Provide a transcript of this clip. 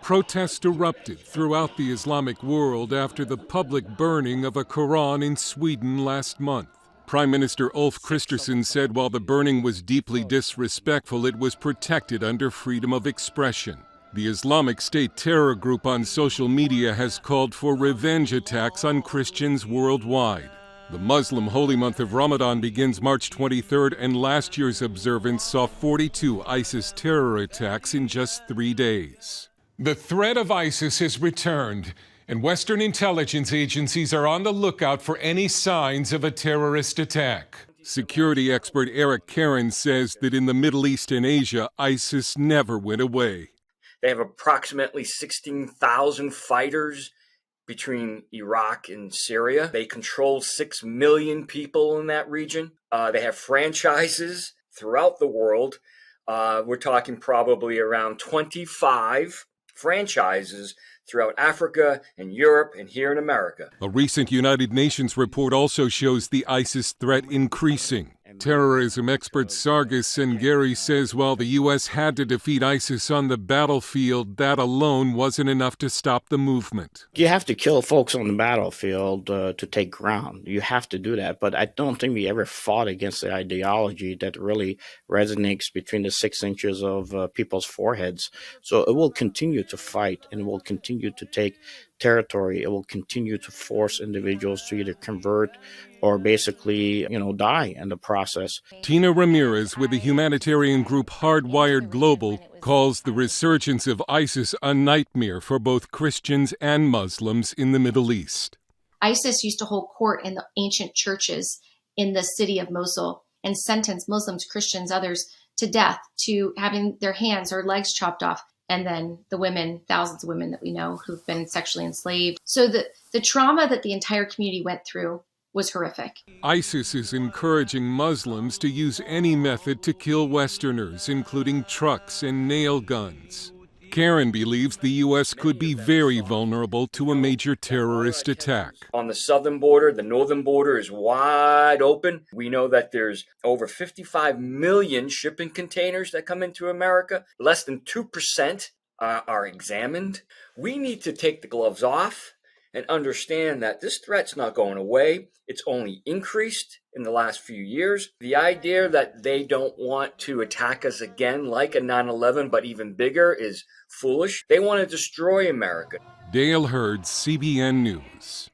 Protests erupted throughout the Islamic world after the public burning of a Quran in Sweden last month. Prime Minister Ulf Kristersson said while the burning was deeply disrespectful, it was protected under freedom of expression. The Islamic State terror group on social media has called for revenge attacks on Christians worldwide. The Muslim holy month of Ramadan begins March 23rd, and last year's observance saw 42 ISIS terror attacks in just 3 days. The threat of ISIS has returned, and Western intelligence agencies are on the lookout for any signs of a terrorist attack. Security expert Eric Karen says that in the Middle East and Asia, ISIS never went away. They have approximately 16,000 fighters between Iraq and Syria. They control 6 million people in that region. They have franchises throughout the world. We're talking probably around 25 franchises throughout Africa and Europe and here in America. A recent United Nations report also shows the ISIS threat increasing. Terrorism expert Sargis Sengeri says while the U.S. had to defeat ISIS on the battlefield, that alone wasn't enough to stop the movement. You have to kill folks on the battlefield to take ground. You have to do that. But I don't think we ever fought against the ideology that really resonates between the 6 inches of people's foreheads. So it will continue to fight, and it will continue to take territory. It will continue to force individuals to either convert or basically, die in the process. Tina Ramirez with the humanitarian group Hardwired Global calls the resurgence of ISIS a nightmare for both Christians and Muslims in the Middle East. ISIS used to hold court in the ancient churches in the city of Mosul and sentence Muslims, Christians, others to death, to having their hands or legs chopped off. And then the women, thousands of women that we know who've been sexually enslaved. So the trauma that the entire community went through was horrific. ISIS is encouraging Muslims to use any method to kill Westerners, including trucks and nail guns. Karen believes the U.S. could be very vulnerable to a major terrorist attack. On the southern border, the northern border is wide open. We know that there's over 55 million shipping containers that come into America. Less than 2% are examined. We need to take the gloves off and understand that this threat's not going away. It's only increased in the last few years. The idea that they don't want to attack us again like a 9/11, but even bigger, is foolish. They want to destroy America. Dale Hurd, CBN News.